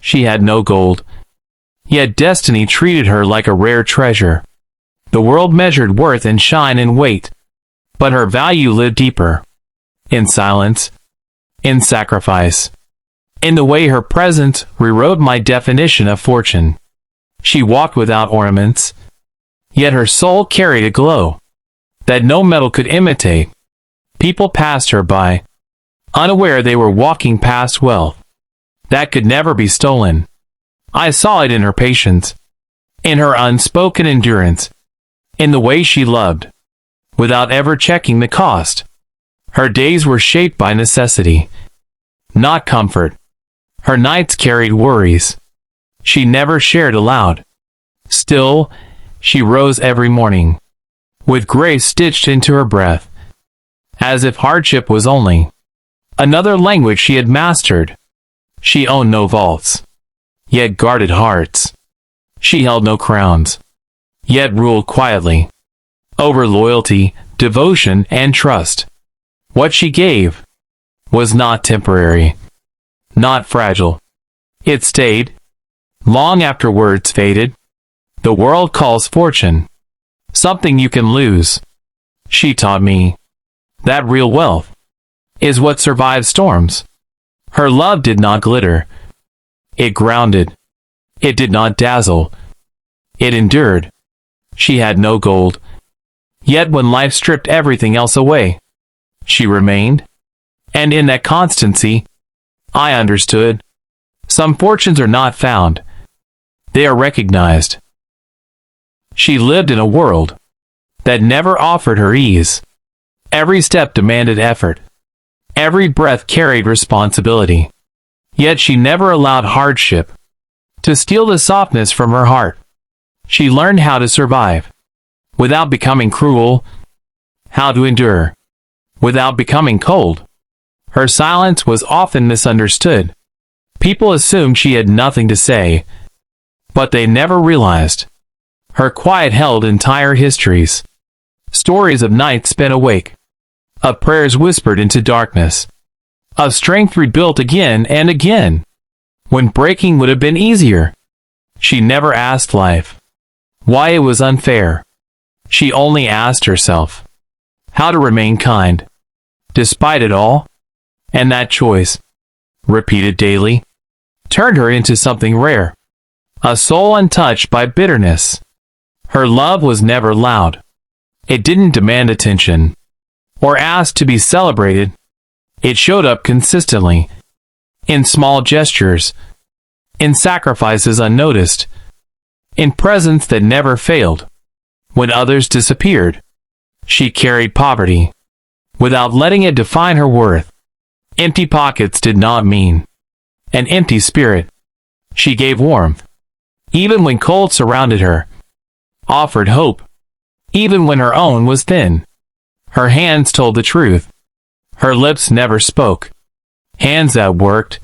She had no gold, yet destiny treated her like a rare treasure. The world measured worth in shine and weight, but her value lived deeper. In silence, in sacrifice, in the way her presence rewrote my definition of fortune. She walked without ornaments, yet her soul carried a glow that no metal could imitate. People passed her by, unaware they were walking past wealth that could never be stolen. I saw it in her patience, in her unspoken endurance, in the way she loved, without ever checking the cost. Her days were shaped by necessity, not comfort. Her nights carried worries she never shared aloud. Still, she rose every morning, with grace stitched into her breath, as if hardship was only another language she had mastered. She owned no vaults, yet guarded hearts. She held no crowns, yet ruled quietly over loyalty, devotion, and trust. What she gave was not temporary, not fragile. It stayed long after words faded. The world calls fortune something you can lose. She taught me that real wealth is what survives storms. Her love did not glitter. It grounded. It did not dazzle. It endured. She had no gold, yet when life stripped everything else away, she remained. And in that constancy, I understood. Some fortunes are not found. They are recognized. She lived in a world that never offered her ease. Every step demanded effort. Every breath carried responsibility. Yet she never allowed hardship to steal the softness from her heart. She learned how to survive without becoming cruel, how to endure without becoming cold. Her silence was often misunderstood. People assumed she had nothing to say, but they never realized her quiet held entire histories. Stories of nights spent awake, of prayers whispered into darkness, of strength rebuilt again and again, when breaking would have been easier. She never asked life why it was unfair. She only asked herself how to remain kind, despite it all. And that choice, repeated daily, turned her into something rare, a soul untouched by bitterness. Her love was never loud. It didn't demand attention or ask to be celebrated. It showed up consistently, in small gestures, in sacrifices unnoticed, in presence that never failed. When others disappeared, she carried poverty, without letting it define her worth. Empty pockets did not mean an empty spirit. She gave warmth, even when cold surrounded her, offered hope, even when her own was thin. Her hands told the truth. Her lips never spoke. Hands that worked,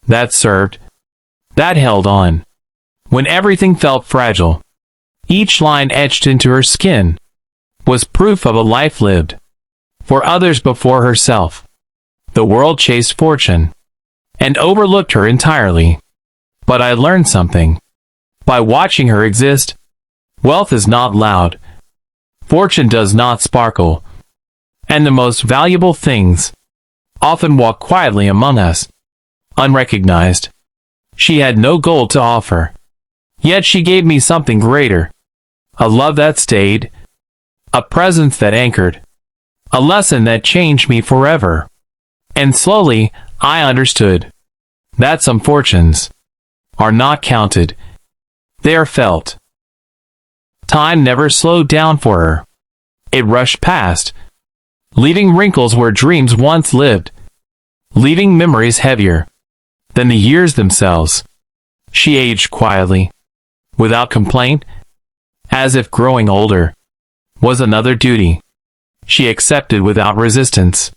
that served, that held on. When everything felt fragile, each line etched into her skin was proof of a life lived for others before herself. The world chased fortune and overlooked her entirely. But I learned something by watching her exist. Wealth is not loud. Fortune does not sparkle. And the most valuable things often walk quietly among us, unrecognized. She had no gold to offer, yet she gave me something greater. A love that stayed, a presence that anchored, a lesson that changed me forever. And slowly, I understood that some fortunes are not counted, they are felt. Time never slowed down for her. It rushed past, leaving wrinkles where dreams once lived, leaving memories heavier than the years themselves. She aged quietly, without complaint, as if growing older was another duty she accepted without resistance.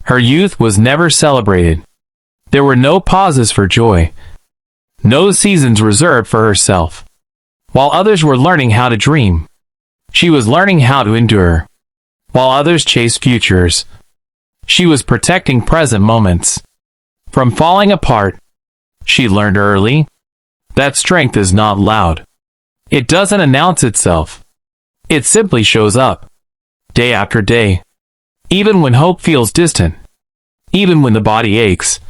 Her youth was never celebrated. There were no pauses for joy, no seasons reserved for herself. While others were learning how to dream, she was learning how to endure. While others chased futures, she was protecting present moments from falling apart. She learned early that strength is not loud. It doesn't announce itself. It simply shows up, day after day, even when hope feels distant, even when the body aches,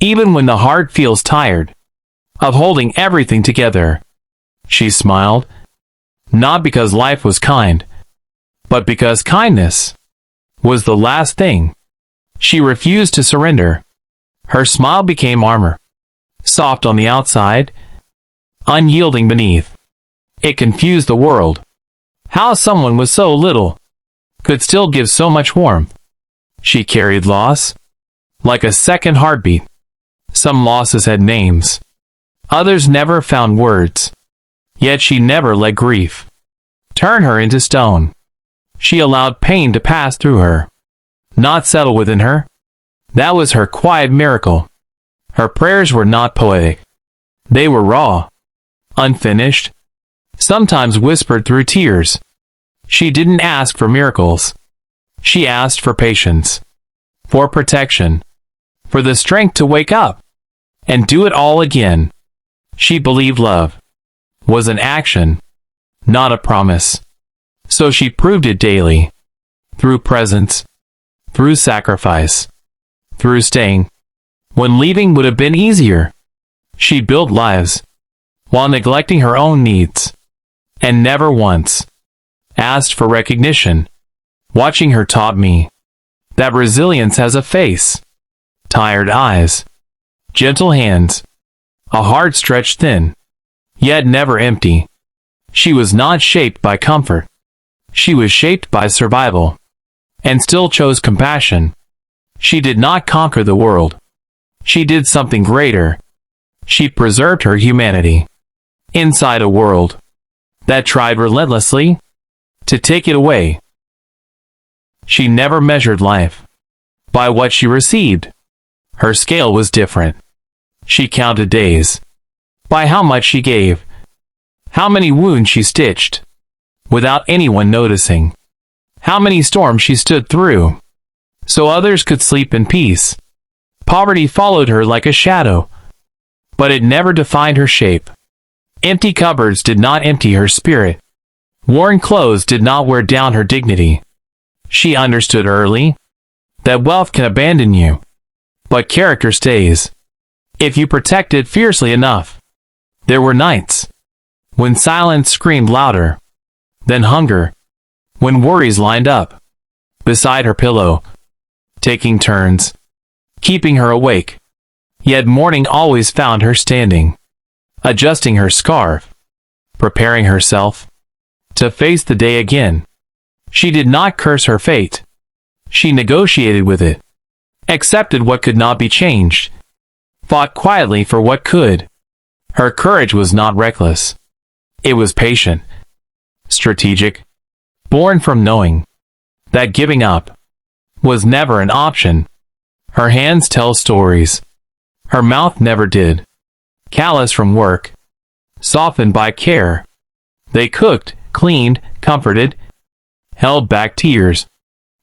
even when the heart feels tired of holding everything together. She smiled, not because life was kind, but because kindness was the last thing she refused to surrender. Her smile became armor, soft on the outside, unyielding beneath. It confused the world. How someone with so little could still give so much warmth. She carried loss like a second heartbeat. Some losses had names. Others never found words. Yet she never let grief turn her into stone. She allowed pain to pass through her, not settle within her. That was her quiet miracle. Her prayers were not poetic. They were raw, unfinished, sometimes whispered through tears. She didn't ask for miracles. She asked for patience, for protection, for the strength to wake up and do it all again. She believed love was an action, not a promise. So she proved it daily, through presence, through sacrifice, through staying when leaving would have been easier. She built lives while neglecting her own needs, and never once asked for recognition. Watching her taught me that resilience has a face, tired eyes, gentle hands, a heart stretched thin, yet never empty. She was not shaped by comfort. She was shaped by survival, and still chose compassion. She did not conquer the world. She did something greater. She preserved her humanity inside a world that tried relentlessly to take it away. She never measured life by what she received. Her scale was different. She counted days by how much she gave, how many wounds she stitched without anyone noticing, how many storms she stood through so others could sleep in peace. Poverty followed her like a shadow, but it never defined her shape. Empty cupboards did not empty her spirit. Worn clothes did not wear down her dignity. She understood early that wealth can abandon you, but character stays if you protect it fiercely enough. There were nights when silence screamed louder than hunger, when worries lined up beside her pillow, taking turns, keeping her awake. Yet morning always found her standing, adjusting her scarf, preparing herself to face the day again. She did not curse her fate. She negotiated with it, accepted what could not be changed, fought quietly for what could. Her courage was not reckless. It was patient, strategic, born from knowing that giving up was never an option. Her hands tell stories. Her mouth never did. Callous from work, softened by care. They cooked, cleaned, comforted, held back tears,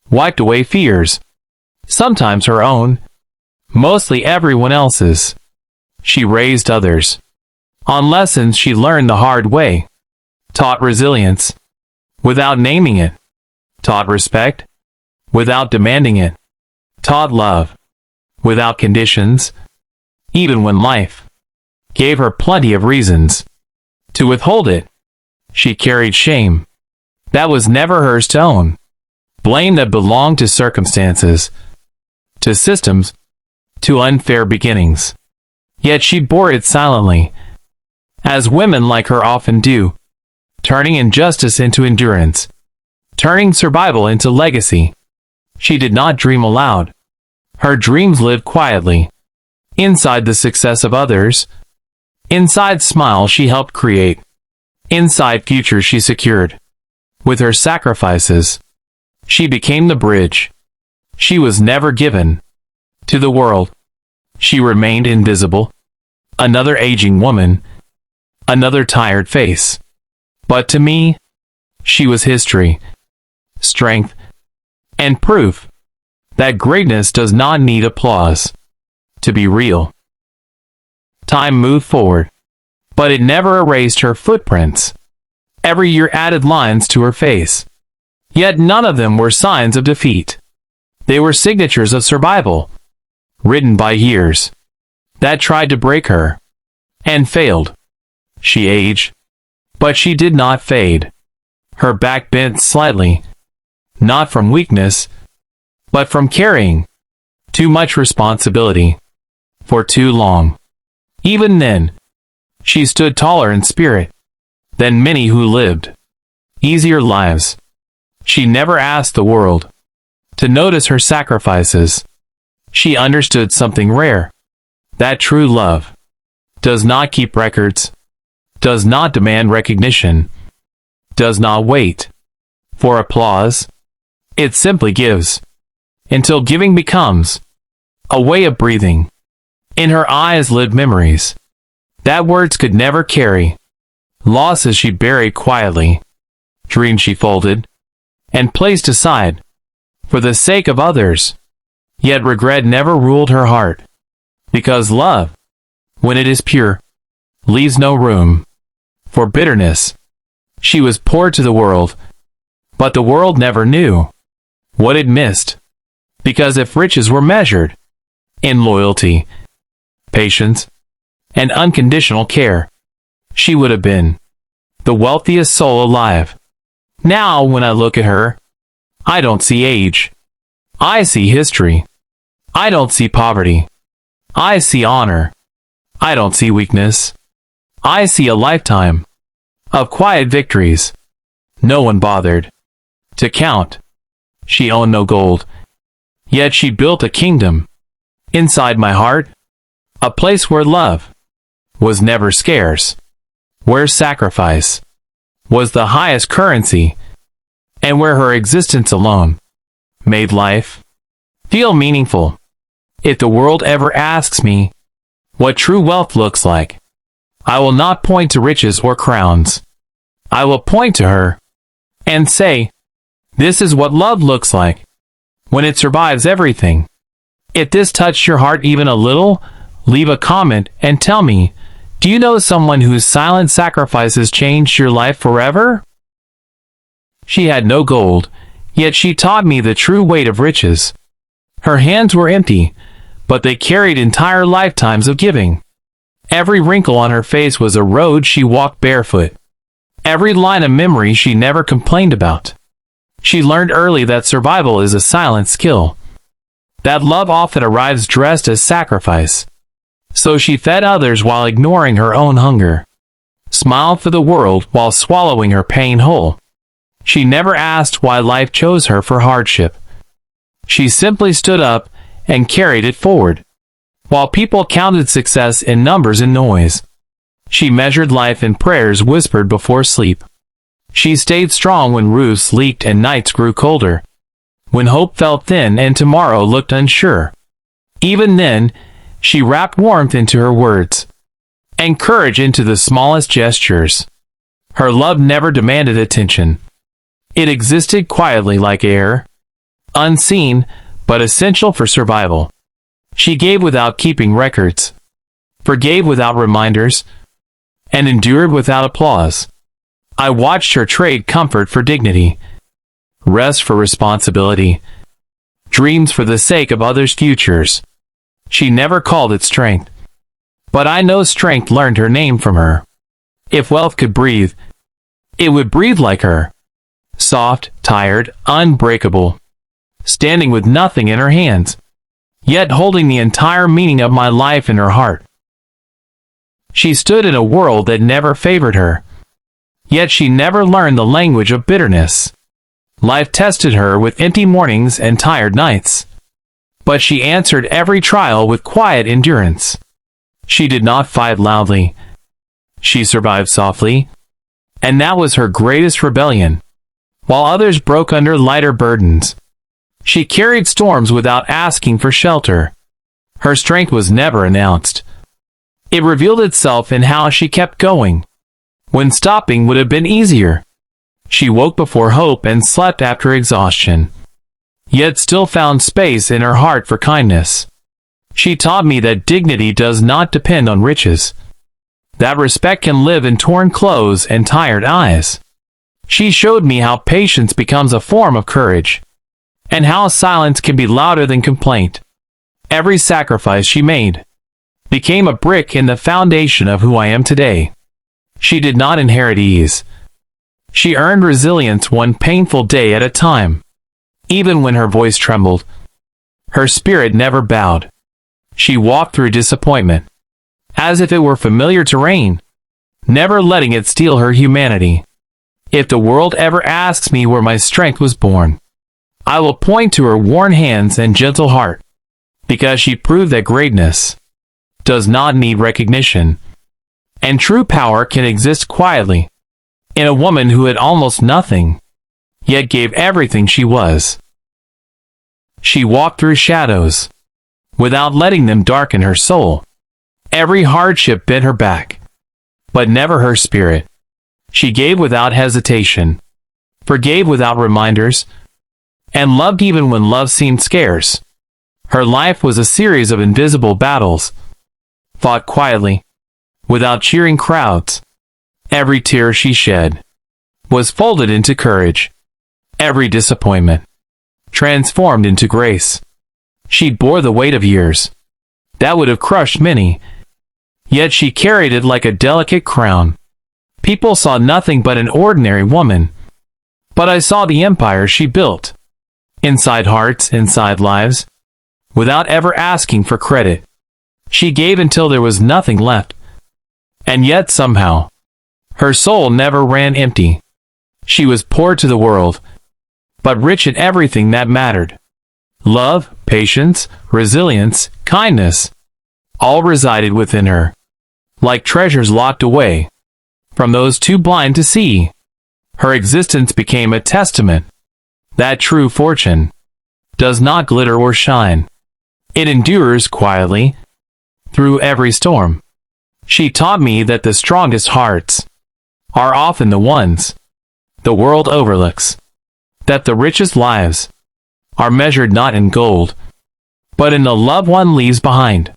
wiped away fears. Sometimes her own, mostly everyone else's. She raised others on lessons she learned the hard way, taught resilience without naming it, taught respect without demanding it, taught love without conditions, even when life gave her plenty of reasons to withhold it. She carried shame that was never hers to own, blame that belonged to circumstances, to systems, to unfair beginnings. Yet she bore it silently, as women like her often do, turning injustice into endurance, turning survival into legacy. She did not dream aloud. Her dreams lived quietly, inside the success of others, inside smiles she helped create, inside futures she secured. With her sacrifices, she became the bridge. She was never given to the world. She remained invisible, another aging woman, another tired face. But to me, she was history, strength, and proof that greatness does not need applause to be real. Time moved forward, but it never erased her footprints. Every year added lines to her face. Yet none of them were signs of defeat. They were signatures of survival, written by years that tried to break her and failed. She aged, but she did not fade. Her back bent slightly, not from weakness, but from carrying too much responsibility for too long. Even then, she stood taller in spirit than many who lived easier lives. She never asked the world to notice her sacrifices. She understood something rare, that true love does not keep records, does not demand recognition, does not wait for applause. It simply gives, until giving becomes a way of breathing. In her eyes lived memories that words could never carry, losses she buried quietly, dreams she folded and placed aside for the sake of others. Yet regret never ruled her heart, because love, when it is pure, leaves no room for bitterness. She was poor to the world, but the world never knew what it missed, because if riches were measured in loyalty, patience, and unconditional care, she would have been the wealthiest soul alive. Now when I look at her, I don't see age. I see history. I don't see poverty. I see honor. I don't see weakness. I see a lifetime of quiet victories no one bothered to count. She owned no gold, yet she built a kingdom inside my heart, a place where love was never scarce, where sacrifice was the highest currency, and where her existence alone made life feel meaningful. If the world ever asks me what true wealth looks like, I will not point to riches or crowns. I will point to her and say, this is what love looks like when it survives everything. If this touched your heart even a little, leave a comment and tell me, do you know someone whose silent sacrifices changed your life forever? She had no gold, yet she taught me the true weight of riches. Her hands were empty, but they carried entire lifetimes of giving. Every wrinkle on her face was a road she walked barefoot. Every line of memory she never complained about. She learned early that survival is a silent skill, that love often arrives dressed as sacrifice. So she fed others while ignoring her own hunger, smiled for the world while swallowing her pain whole. She never asked why life chose her for hardship. She simply stood up and carried it forward. While people counted success in numbers and noise, she measured life in prayers whispered before sleep. She stayed strong when roofs leaked and nights grew colder, when hope felt thin and tomorrow looked unsure. Even then, she wrapped warmth into her words, and courage into the smallest gestures. Her love never demanded attention. It existed quietly like air, unseen, but essential for survival. She gave without keeping records, forgave without reminders, and endured without applause. I watched her trade comfort for dignity, rest for responsibility, dreams for the sake of others' futures. She never called it strength, but I know strength learned her name from her. If wealth could breathe, it would breathe like her. Soft, tired, unbreakable, standing with nothing in her hands, yet holding the entire meaning of my life in her heart. She stood in a world that never favored her, yet she never learned the language of bitterness. Life tested her with empty mornings and tired nights, but she answered every trial with quiet endurance. She did not fight loudly. She survived softly, and that was her greatest rebellion. While others broke under lighter burdens, she carried storms without asking for shelter. Her strength was never announced. It revealed itself in how she kept going, when stopping would have been easier. She woke before hope and slept after exhaustion, yet still found space in her heart for kindness. She taught me that dignity does not depend on riches, that respect can live in torn clothes and tired eyes. She showed me how patience becomes a form of courage, and how silence can be louder than complaint. Every sacrifice she made became a brick in the foundation of who I am today. She did not inherit ease. She earned resilience one painful day at a time. Even when her voice trembled, her spirit never bowed. She walked through disappointment as if it were familiar terrain, never letting it steal her humanity. If the world ever asks me where my strength was born, I will point to her worn hands and gentle heart, because she proved that greatness does not need recognition, and true power can exist quietly in a woman who had almost nothing, yet gave everything she was. She walked through shadows without letting them darken her soul. Every hardship bent her back, but never her spirit. She gave without hesitation, forgave without reminders, and loved even when love seemed scarce. Her life was a series of invisible battles, fought quietly, without cheering crowds. Every tear she shed was folded into courage. Every disappointment transformed into grace. She bore the weight of years that would have crushed many, yet she carried it like a delicate crown. People saw nothing but an ordinary woman, but I saw the empire she built. Inside hearts, inside lives, without ever asking for credit. She gave until there was nothing left. And yet somehow, her soul never ran empty. She was poor to the world, but rich in everything that mattered. Love, patience, resilience, kindness, all resided within her, like treasures locked away from those too blind to see. Her existence became a testament that true fortune does not glitter or shine. It endures quietly through every storm. She taught me that the strongest hearts are often the ones the world overlooks, that the richest lives are measured not in gold, but in the love one leaves behind.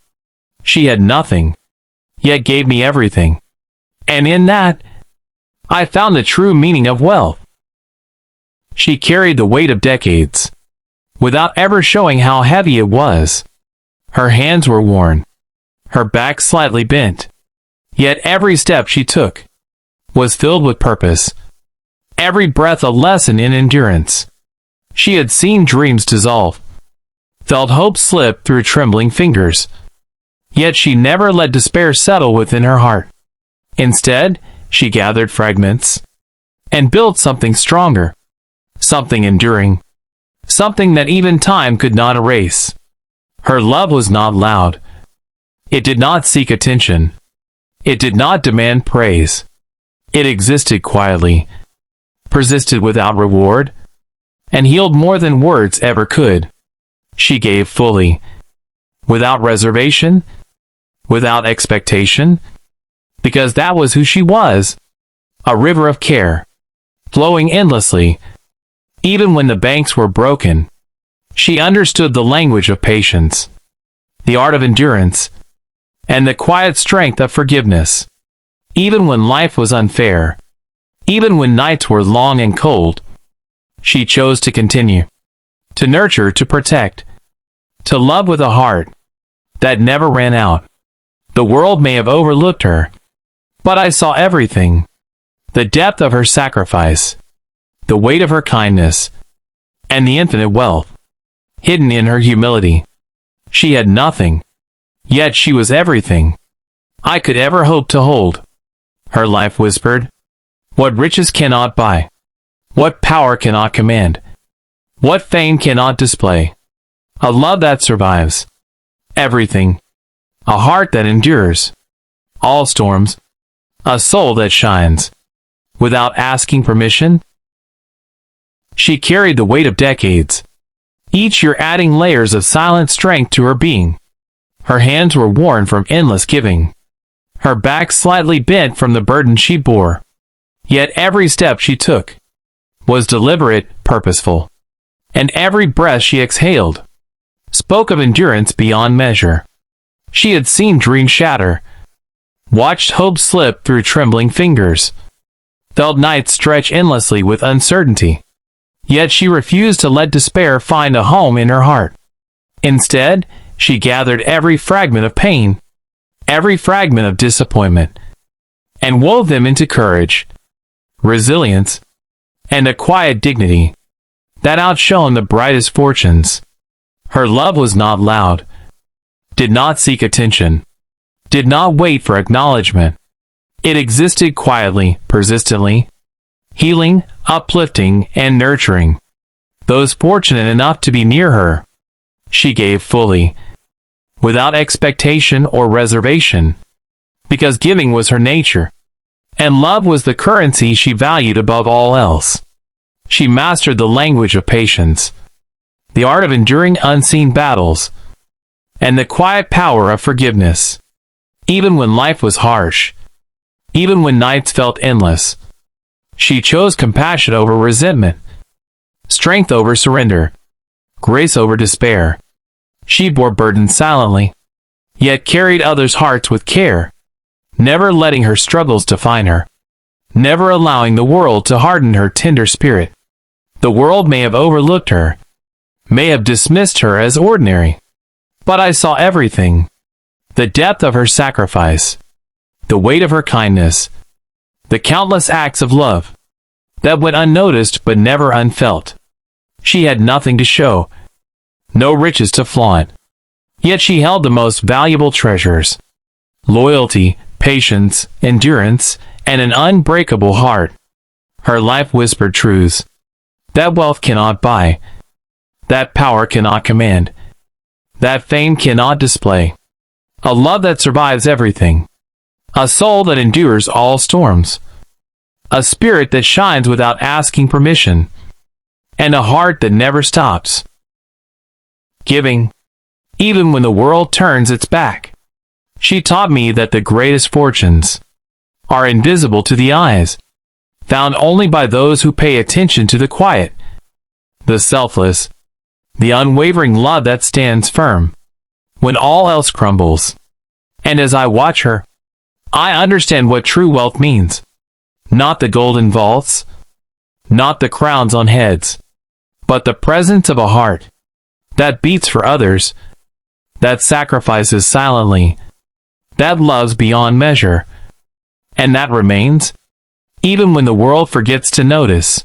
She had nothing, yet gave me everything, and in that, I found the true meaning of wealth. She carried the weight of decades, without ever showing how heavy it was. Her hands were worn, her back slightly bent, yet every step she took was filled with purpose, every breath a lesson in endurance. She had seen dreams dissolve, felt hope slip through trembling fingers, yet she never let despair settle within her heart. Instead, she gathered fragments and built something stronger, something enduring, something that even time could not erase. Her love was not loud. It did not seek attention. It did not demand praise. It existed quietly, persisted without reward, and healed more than words ever could. She gave fully, without reservation, without expectation, because that was who she was, a river of care, flowing endlessly. Even when the banks were broken, she understood the language of patience, the art of endurance, and the quiet strength of forgiveness. Even when life was unfair, even when nights were long and cold, she chose to continue, to nurture, to protect, to love with a heart that never ran out. The world may have overlooked her, but I saw everything. The depth of her sacrifice, the weight of her kindness, and the infinite wealth hidden in her humility. She had nothing, yet she was everything I could ever hope to hold. Her life whispered, what riches cannot buy, what power cannot command, what fame cannot display, a love that survives everything, a heart that endures all storms, a soul that shines without asking permission. She carried the weight of decades, each year adding layers of silent strength to her being. Her hands were worn from endless giving, her back slightly bent from the burden she bore. Yet every step she took was deliberate, purposeful, and every breath she exhaled spoke of endurance beyond measure. She had seen dreams shatter, watched hope slip through trembling fingers, felt nights stretch endlessly with uncertainty. Yet she refused to let despair find a home in her heart. Instead, she gathered every fragment of pain, every fragment of disappointment, and wove them into courage, resilience, and a quiet dignity that outshone the brightest fortunes. Her love was not loud, did not seek attention, did not wait for acknowledgement. It existed quietly, persistently, healing, uplifting, and nurturing those fortunate enough to be near her. She gave fully, without expectation or reservation, because giving was her nature, and love was the currency she valued above all else. She mastered the language of patience, the art of enduring unseen battles, and the quiet power of forgiveness. Even when life was harsh, even when nights felt endless, she chose compassion over resentment, strength over surrender, grace over despair. She bore burdens silently, yet carried others' hearts with care, never letting her struggles define her, never allowing the world to harden her tender spirit. The world may have overlooked her, may have dismissed her as ordinary, but I saw everything: the depth of her sacrifice, the weight of her kindness, the countless acts of love that went unnoticed but never unfelt. She had nothing to show, no riches to flaunt, yet she held the most valuable treasures: loyalty, patience, endurance, and an unbreakable heart. Her life whispered truths that wealth cannot buy, that power cannot command, that fame cannot display. A love that survives everything, a soul that endures all storms, a spirit that shines without asking permission, and a heart that never stops giving, even when the world turns its back. She taught me that the greatest fortunes are invisible to the eyes, found only by those who pay attention to the quiet, the selfless, the unwavering love that stands firm when all else crumbles. And as I watch her, I understand what true wealth means. Not the golden vaults, not the crowns on heads, but the presence of a heart that beats for others, that sacrifices silently, that loves beyond measure, and that remains, even when the world forgets to notice.